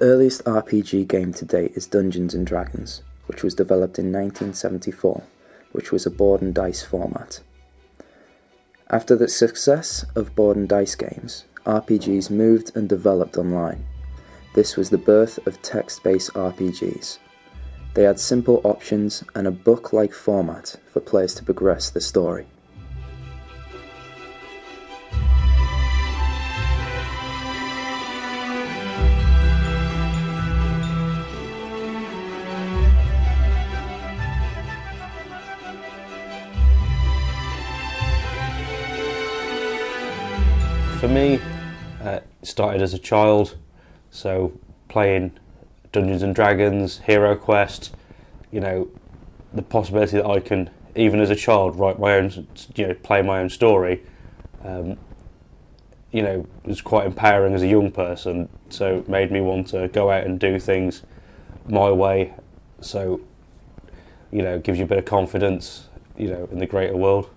earliest RPG game to date is Dungeons & Dragons, which was developed in 1974, which was a board and dice format. After the success of board and dice games, RPGs moved and developed online. This was the birth of text-based RPGs. They had simple options and a book-like format for players to progress the story. For me, it started as a child, so playing Dungeons and Dragons, Hero Quest, the possibility that I can, even as a child, write my own, play my own story, was quite empowering as a young person, so it made me want to go out and do things my way, so, it gives you a bit of confidence, in the greater world.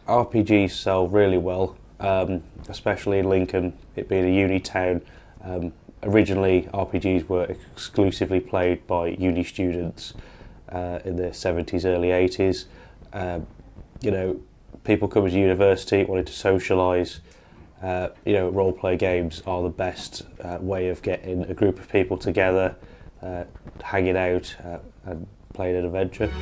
RPGs sell really well, especially in Lincoln, it being a uni town. Originally, RPGs were exclusively played by uni students in the 70s, early 80s. People coming to university wanting to socialise. Role-play games are the best way of getting a group of people together, hanging out and playing an adventure.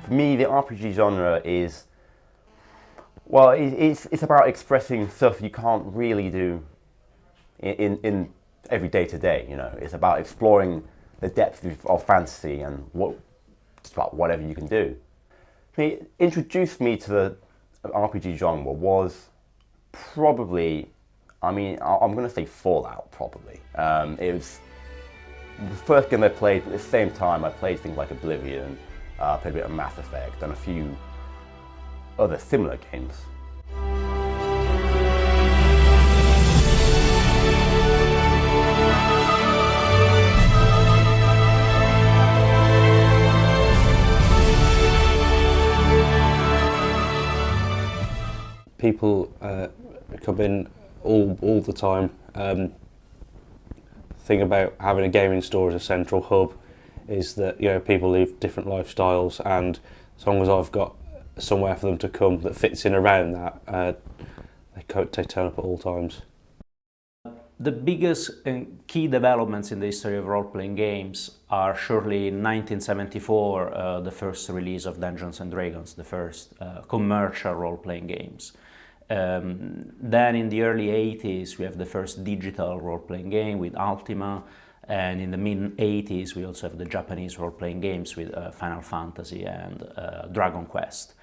For me, the RPG genre is, well, it's about expressing stuff you can't really do in every day-to-day, It's about exploring the depth of fantasy and just about whatever you can do. It introduced me to the RPG genre was probably, I'm going to say Fallout, probably. It was the first game I played, but at the same time I played things like Oblivion, played a bit of Mass Effect and a few other similar games. People come in all the time. Thing about having a gaming store as a central hub is that people live different lifestyles, and as long as I've got somewhere for them to come that fits in around that, they turn up at all times. The biggest key developments in the history of role-playing games are surely in 1974, the first release of Dungeons and Dragons, the first commercial role-playing games. Then in the early 80s we have the first digital role-playing game with Ultima, and in the mid-80s we also have the Japanese role-playing games with Final Fantasy and Dragon Quest,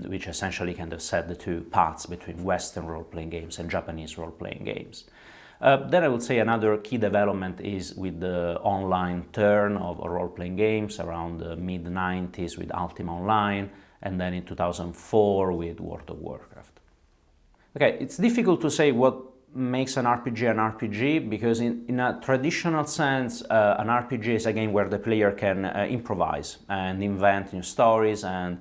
which essentially kind of set the two paths between Western role-playing games and Japanese role-playing games. Then I would say another key development is with the online turn of role-playing games around the mid-90s with Ultima Online, and then in 2004 with World of Warcraft. Okay, it's difficult to say what makes an RPG because in a traditional sense an RPG is a game where the player can improvise and invent new stories and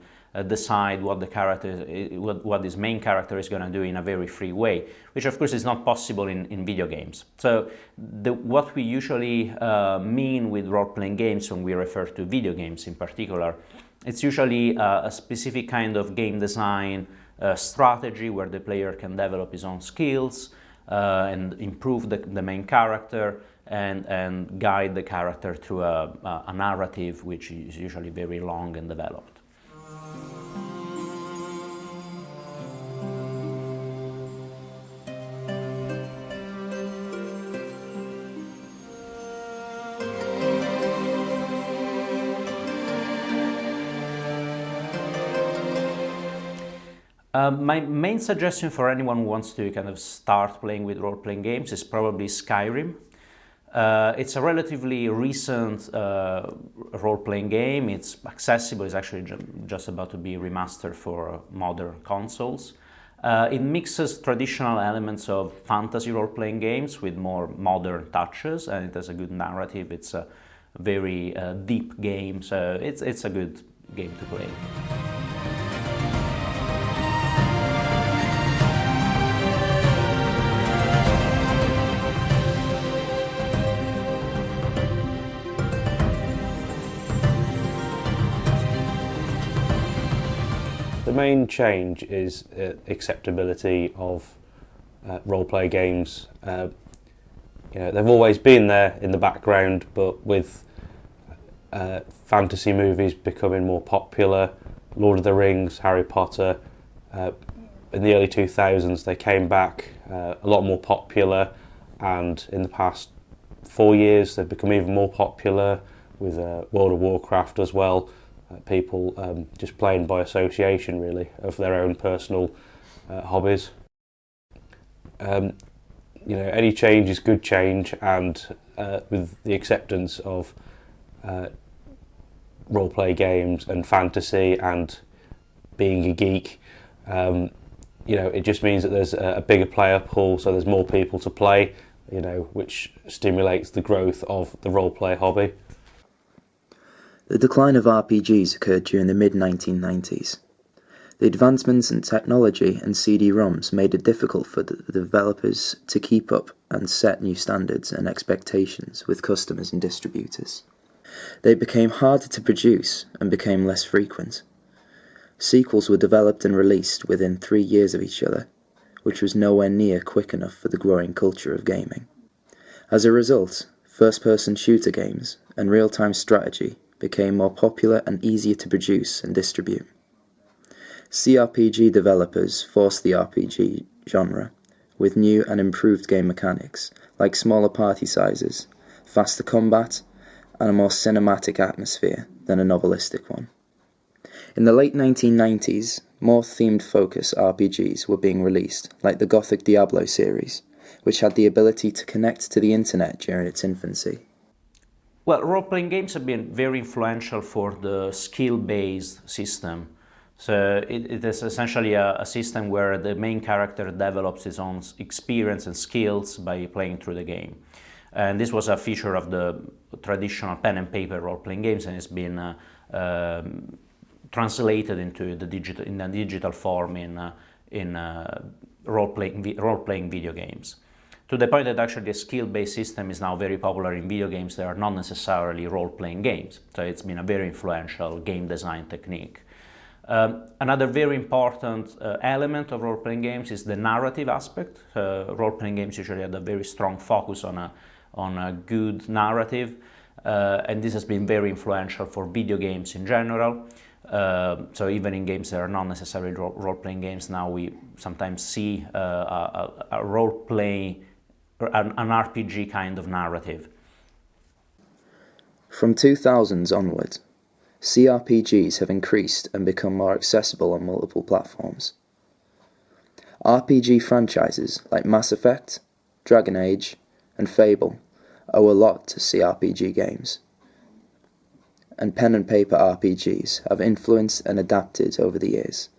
decide what the character, what his main character is going to do in a very free way, which of course is not possible in video games. So what we usually mean with role-playing games when we refer to video games in particular, it's usually a specific kind of game design strategy where the player can develop his own skills and improve the main character and guide the character through a narrative which is usually very long and developed. My main suggestion for anyone who wants to kind of start playing with role-playing games is probably Skyrim. It's a relatively recent role-playing game. It's accessible. It's actually just about to be remastered for modern consoles. It mixes traditional elements of fantasy role-playing games with more modern touches, and it has a good narrative. It's a very deep game, so it's a good game to play. The main change is acceptability of role-play games. They've always been there in the background, but with fantasy movies becoming more popular, Lord of the Rings, Harry Potter, in the early 2000s they came back a lot more popular, and in the past 4 years they've become even more popular with World of Warcraft as well. People just playing by association, really, of their own personal hobbies. Any change is good change, and with the acceptance of role-play games and fantasy and being a geek, it just means that there's a bigger player pool, so there's more people to play, which stimulates the growth of the role-play hobby. The decline of RPGs occurred during the mid-1990s. The advancements in technology and CD-ROMs made it difficult for the developers to keep up and set new standards and expectations with customers and distributors. They became harder to produce and became less frequent. Sequels were developed and released within 3 years of each other, which was nowhere near quick enough for the growing culture of gaming. As a result, first-person shooter games and real-time strategy became more popular and easier to produce and distribute. CRPG developers forced the RPG genre with new and improved game mechanics, like smaller party sizes, faster combat, and a more cinematic atmosphere than a novelistic one. In the late 1990s, more themed-focused RPGs were being released, like the Gothic Diablo series, which had the ability to connect to the internet during its infancy. Well, role-playing games have been very influential for the skill-based system. So it is essentially a system where the main character develops his own experience and skills by playing through the game. And this was a feature of the traditional pen and paper role-playing games, and it's been translated into the digital form in role-playing video games. To the point that actually the skill-based system is now very popular in video games that are not necessarily role-playing games. So it's been a very influential game design technique. Another very important element of role-playing games is the narrative aspect. Role-playing games usually have a very strong focus on a good narrative, and this has been very influential for video games in general. So even in games that are not necessarily role-playing games, now we sometimes see a role-play, an RPG kind of narrative. From 2000s onward, CRPGs have increased and become more accessible on multiple platforms. RPG franchises like Mass Effect, Dragon Age, and Fable owe a lot to CRPG games. And pen and paper RPGs have influenced and adapted over the years,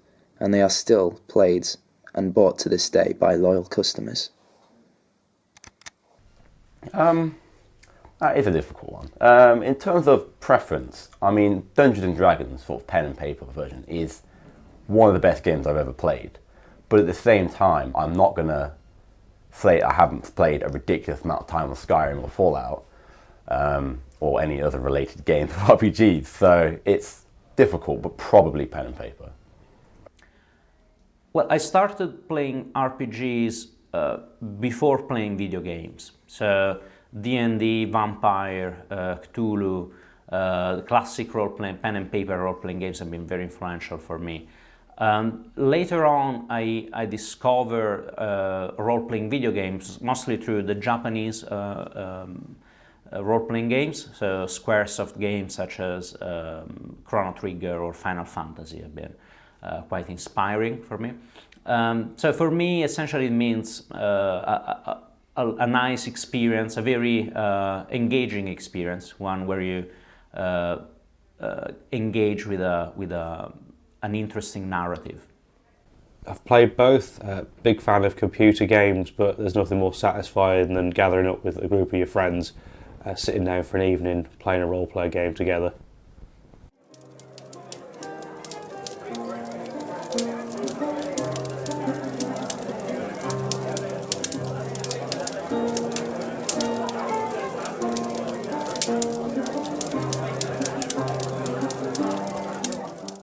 and they are still played and bought to this day by loyal customers. That is a difficult one. In terms of preference, I mean, Dungeons and Dragons, sort of pen and paper version, is one of the best games I've ever played. But at the same time, I'm not going to say I haven't played a ridiculous amount of time on Skyrim or Fallout, or any other related games of RPGs. So it's difficult, but probably pen and paper. Well, I started playing RPGs before playing video games. So D&D, Vampire, Cthulhu, the classic role-playing, pen and paper role-playing games have been very influential for me. Later on, I discovered role-playing video games, mostly through the Japanese role-playing games. So Squaresoft games such as Chrono Trigger or Final Fantasy have been quite inspiring for me. So for me, essentially, it means a nice experience, a very engaging experience, one where you engage with an interesting narrative. I've played both. Big fan of computer games, but there's nothing more satisfying than gathering up with a group of your friends, sitting down for an evening, playing a role-play game together.